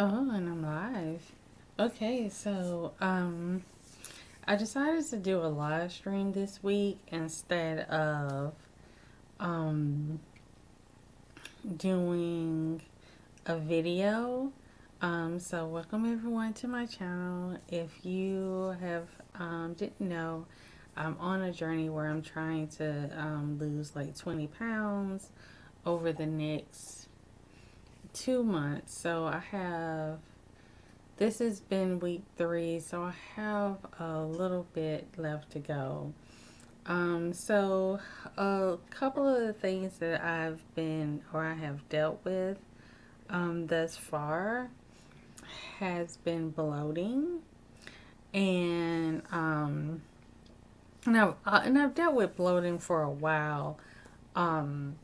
Oh, and I'm live. Okay, so I decided to do a live stream this week instead of um doing a video. So welcome everyone to my channel. If you have didn't know, I'm on a journey where I'm trying to lose like 20 pounds over the next 2 months. So I have This has been week 3, so I have a little bit left to go. So a couple of the things that I have dealt with thus far has been bloating, and I've dealt with bloating for a while, um,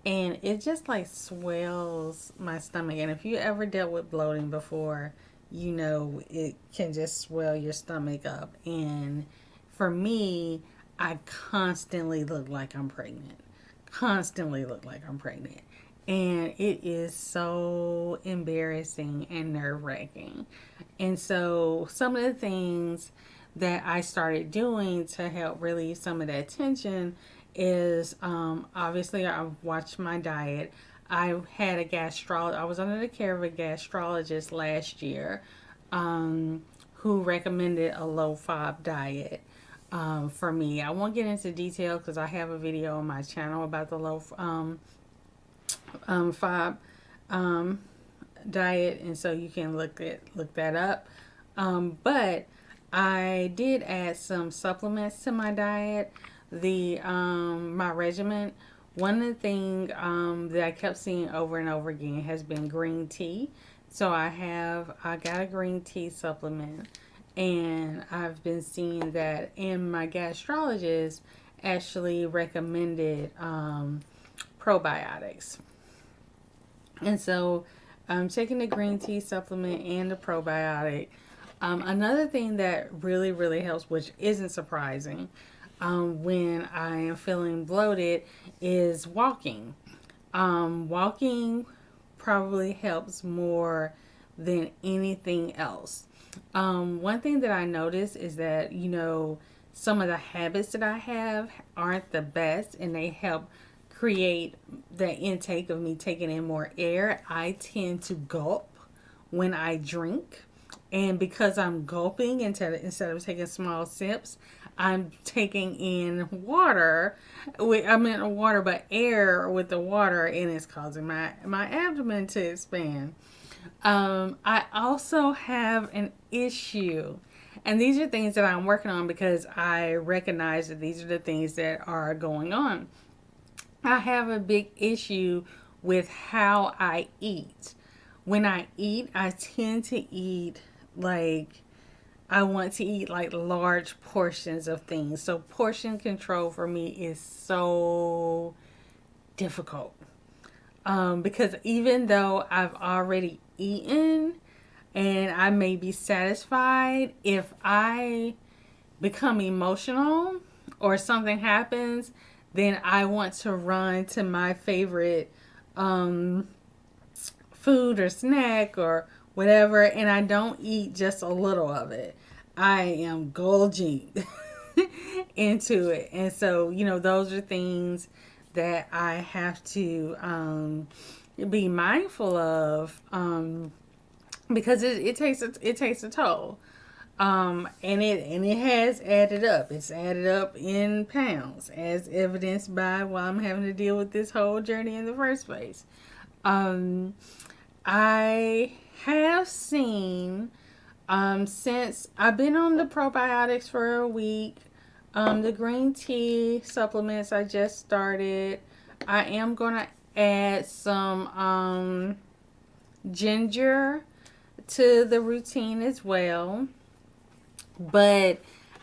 and it just like swells my stomach. And if you ever dealt with bloating before, you know it can just swell your stomach up. And for me, I constantly look like I'm pregnant. Constantly look like I'm pregnant. And it is so embarrassing and nerve wracking. And so, some of the things that I started doing to help relieve some of that tension is obviously I watched my diet. I had a gastrologist. I was under the care of a gastrologist last year, who recommended a low FOB diet for me. I won't get into detail because I have a video on my channel about the low FOB um, diet, and so you can look that up. But I did add some supplements to my diet, the my regimen. One of the things that I kept seeing over and over again has been green tea. So I got a green tea supplement, and I've been seeing that, and my gastrologist actually recommended probiotics. And so I'm taking the green tea supplement and the probiotic. Another thing that really helps, which isn't surprising, when I am feeling bloated, is walking. Walking probably helps more than anything else. One thing that I notice is that, some of the habits that I have aren't the best, and they help create the intake of me taking in more air. I tend to gulp when I drink. And because I'm gulping instead of taking small sips, I'm taking in water. I mean water, but air with the water, and it's causing my abdomen to expand. I also have an issue, and these are things that I'm working on because I recognize that these are the things that are going on. I have a big issue with how I eat. When I eat, I tend to eat like I want to eat like large portions of things. So portion control for me is so difficult. Because even though I've already eaten and I may be satisfied, if I become emotional or something happens, then I want to run to my favorite um, food or snack or whatever, and I don't eat just a little of it. I am gorging into it. And so, those are things that I have to be mindful of, because it takes a toll. And it has added up. It's added up in pounds, as evidenced by why I'm having to deal with this whole journey in the first place. Um, I have seen, since I've been on the probiotics for a week, the green tea supplements I just started. I am gonna add some ginger to the routine as well. But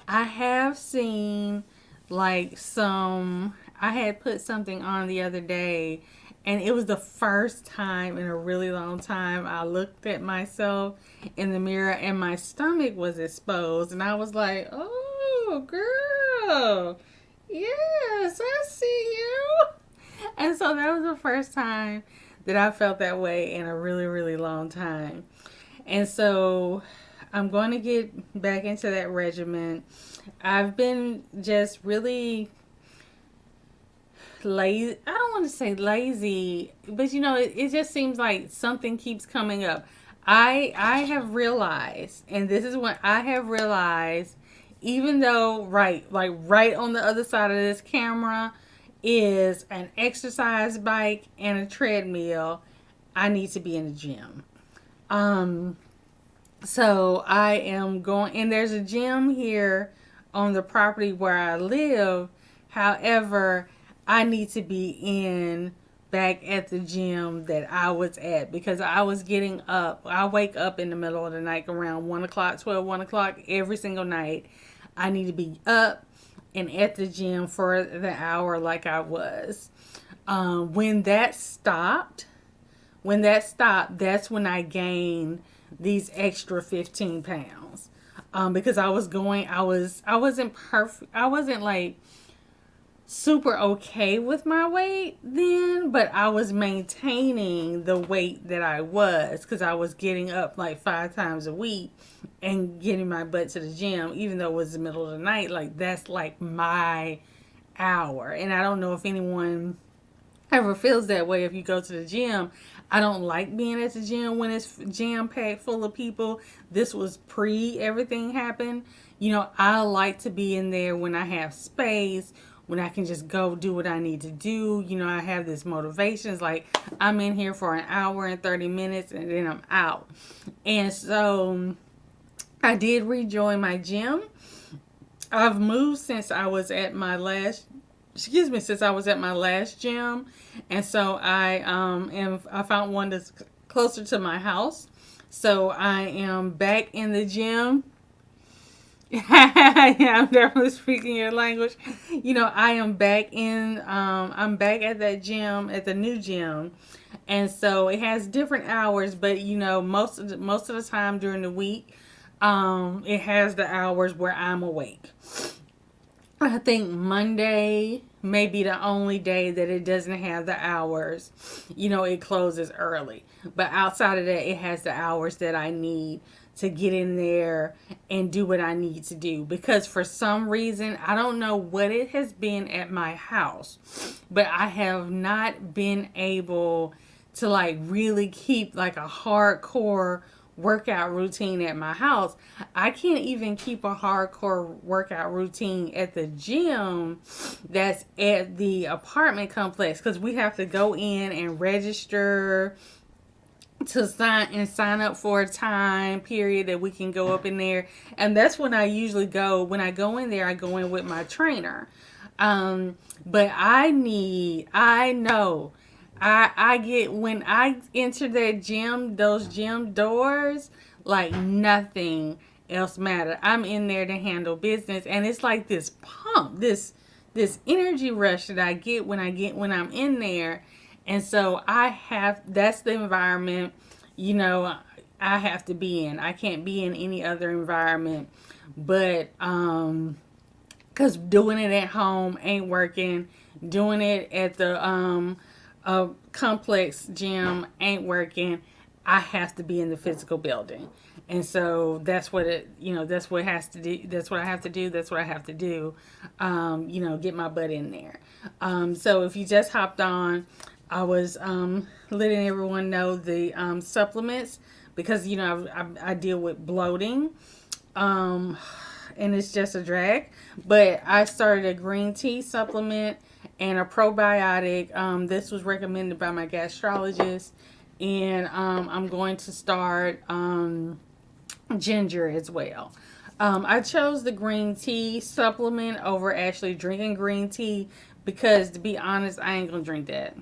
I have seen like I had put something on the other day, and it was the first time in a really long time I looked at myself in the mirror and my stomach was exposed, and I was like, "Oh, girl. Yes, I see you." And so that was the first time that I felt that way in a really long time. And so I'm going to get back into that regimen. I've been just really lazy. I don't want to say lazy, but it just seems like something keeps coming up. I have realized, and this is what I have realized, even though right on the other side of this camera is an exercise bike and a treadmill, I need to be in the gym. Um so I am going, and there's a gym here on the property where I live. However, I need to be in back at the gym that I was at because I was getting up. I wake up in the middle of the night around 1 o'clock, 1 o'clock every single night. I need to be up and at the gym for the hour like I was. When that stopped, that's when I gained these extra 15 pounds. Because I wasn't perfect. I wasn't like super okay with my weight then, but I was maintaining the weight that I was because I was getting up like 5 times a week and getting my butt to the gym, even though it was the middle of the night. Like, that's like my hour. And I don't know if anyone ever feels that way if you go to the gym. I don't like being at the gym when it's jam packed full of people. This was pre everything happened. I like to be in there when I have space, when I can just go do what I need to do. I have this motivation. It's like I'm in here for an hour and 30 minutes and then I'm out. And so I did rejoin my gym. I've moved since I was at my last gym, and so I found one that's closer to my house. So I am back in the gym. Yeah, I'm definitely speaking your language. I am back I'm back at that gym, at the new gym. And so it has different hours, but most of the time during the week, it has the hours where I'm awake. I think Monday may be the only day that it doesn't have the hours. It closes early. But outside of that, it has the hours that I need to get in there and do what I need to do. Because for some reason, I don't know what it has been at my house, but I have not been able to like really keep like a hardcore workout routine at my house. I can't even keep a hardcore workout routine at the gym that's at the apartment complex because we have to go in and register to sign up for a time period that we can go up in there. And that's when I usually go. When I go in there, I go in with my trainer. But I know I get, when I enter that gym, those gym doors, like nothing else matter. I'm in there to handle business, and it's like this pump, this energy rush that I get when I'm in there. And so that's the environment, I have to be in. I can't be in any other environment, but because doing it at home ain't working. Doing it at the complex gym ain't working. I have to be in the physical building. And so that's what that's what it has to do. That's what I have to do. That's what I have to do. Get my butt in there. So if you just hopped on, I was letting everyone know the supplements because I deal with bloating. And it's just a drag. But I started a green tea supplement and a probiotic. This was recommended by my gastrologist. And I'm going to start ginger as well. I chose the green tea supplement over actually drinking green tea because, to be honest, I ain't going to drink that.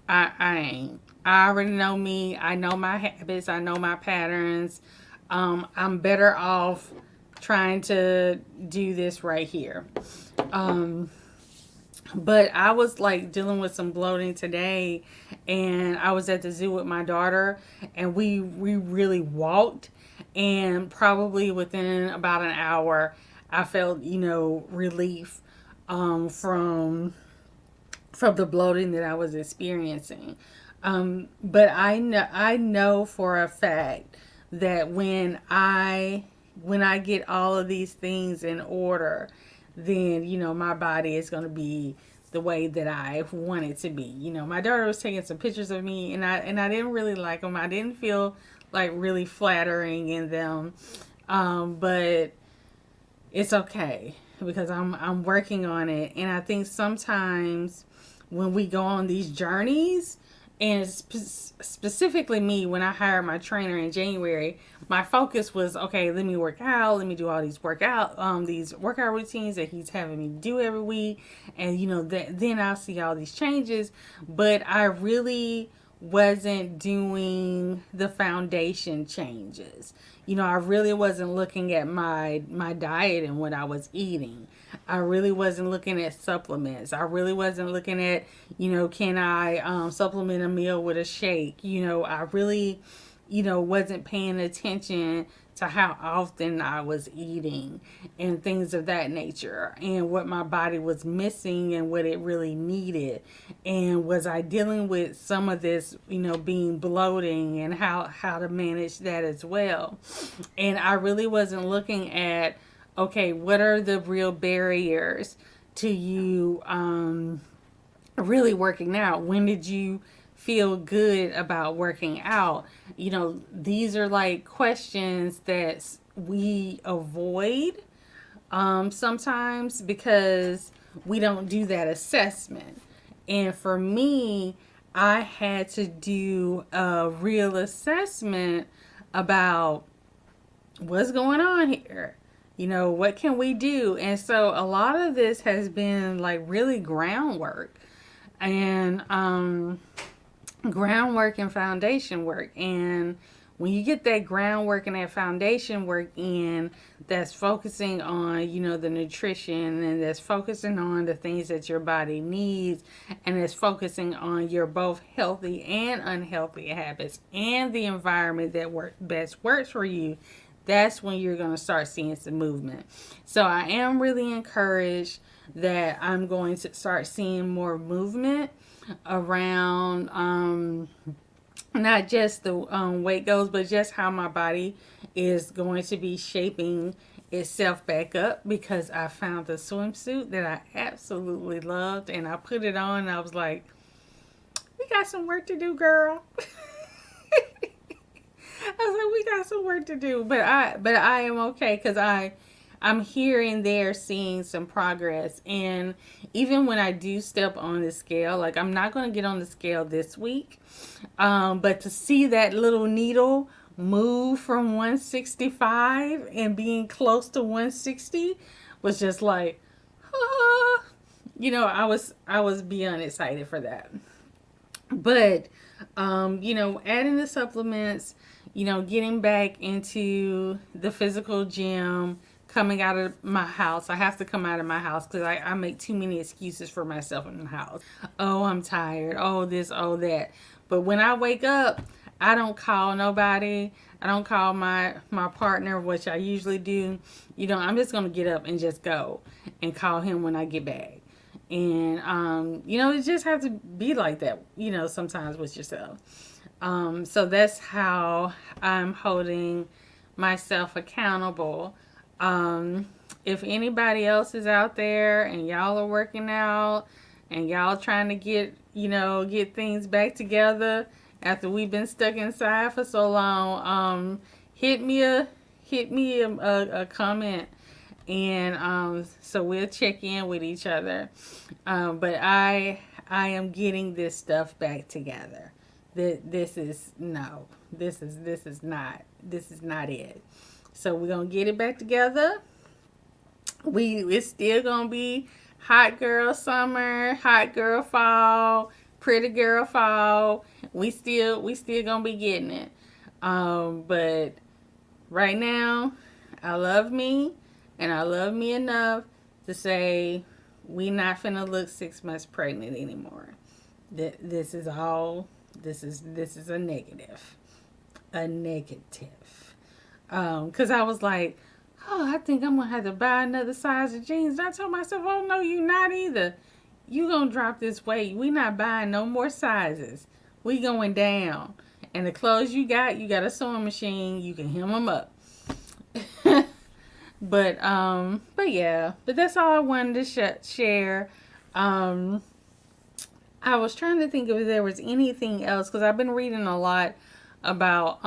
I ain't. I already know me. I know my habits. I know my patterns. I'm better off trying to do this right here. But I was like dealing with some bloating today, and I was at the zoo with my daughter, and we really walked, and probably within about an hour, I felt relief from the bloating that I was experiencing. But I know for a fact that when I get all of these things in order, then my body is going to be the way that I want it to be. My daughter was taking some pictures of me, and I didn't really like them. I didn't feel like really flattering in them, but it's okay because I'm working on it. And I think sometimes when we go on these journeys, and specifically me, when I hired my trainer in January, my focus was, okay, let me work out, let me do all these workout routines that he's having me do every week, and then I'll see all these changes. But I really wasn't doing the foundation changes. I really wasn't looking at my diet and what I was eating. I really wasn't looking at supplements. I really wasn't looking at, can I supplement a meal with a shake? I really, wasn't paying attention to how often I was eating and things of that nature, and what my body was missing and what it really needed. And was I dealing with some of this, being bloating, and how to manage that as well. And I really wasn't looking at, okay, what are the real barriers to you really working out? When did you feel good about working out? These are like questions that we avoid sometimes because we don't do that assessment. And for me, I had to do a real assessment about what's going on here. What can we do? And so a lot of this has been like really groundwork and foundation work. And when you get that groundwork and that foundation work in, that's focusing on, the nutrition, and that's focusing on the things that your body needs, and it's focusing on your both healthy and unhealthy habits and the environment that best works for you, that's when you're going to start seeing some movement. So I am really encouraged that I'm going to start seeing more movement around not just the weight goals, but just how my body is going to be shaping itself back up, because I found a swimsuit that I absolutely loved, and I put it on and I was like, we got some work to do, girl. I was like, we got some work to do, but I am okay, because I'm here and there seeing some progress. And even when I do step on the scale, like I'm not going to get on the scale this week, but to see that little needle move from 165 and being close to 160 was just like, ah. I was beyond excited for that. But adding the supplements, getting back into the physical gym, coming out of my house. I have to come out of my house because I make too many excuses for myself in the house. Oh, I'm tired. Oh, this, oh, that. But when I wake up, I don't call nobody. I don't call my partner, which I usually do. I'm just going to get up and just go and call him when I get back. And, it just have to be like that, sometimes with yourself. So that's how I'm holding myself accountable. If anybody else is out there and y'all are working out and y'all trying to get things back together after we've been stuck inside for so long, hit me a comment, and so we'll check in with each other. But I am getting this stuff back together. This is not it. So we're gonna get it back together. It's still gonna be hot girl summer, hot girl fall, pretty girl fall. We still gonna be getting it. But right now, I love me, and I love me enough to say we not finna look 6 months pregnant anymore. This is a negative. Because I was like, oh, I think I'm going to have to buy another size of jeans. And I told myself, oh, no, you not either. You going to drop this weight. We not buying no more sizes. We going down. and the clothes you got a sewing machine, you can hem them up. But yeah, but that's all I wanted to share. Um, I was trying to think if there was anything else because I've been reading a lot about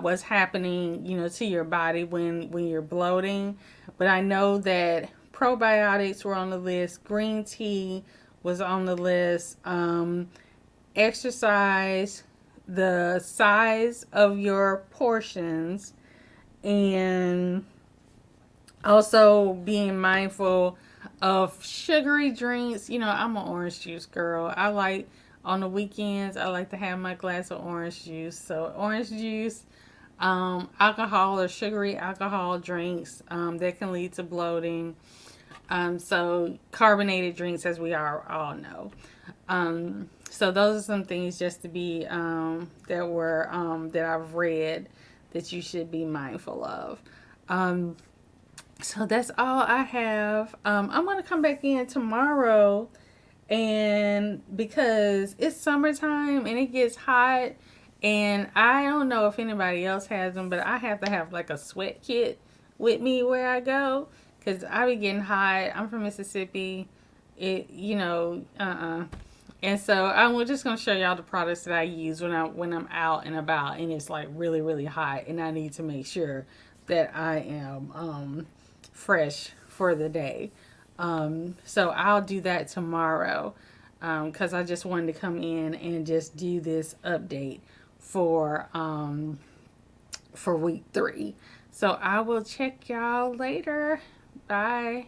what's happening, to your body when you're bloating. But I know that probiotics were on the list, green tea was on the list, exercise, the size of your portions, and also being mindful of sugary drinks. I'm an orange juice girl. I like on the weekends, I like to have my glass of orange juice. So orange juice, alcohol or sugary alcohol drinks that can lead to bloating. So carbonated drinks, as we all know. So those are some things just to be that I've read that you should be mindful of. So that's all I have. I'm gonna come back in tomorrow, and because it's summertime and it gets hot, and I don't know if anybody else has them, but I have to have like a sweat kit with me where I go because I be getting hot. I'm from Mississippi. And so I'm just gonna show y'all the products that I use when I'm out and about, and it's like really really hot, and I need to make sure that I am fresh for the day. So I'll do that tomorrow because I just wanted to come in and just do this update for week 3. So I will check y'all later. Bye.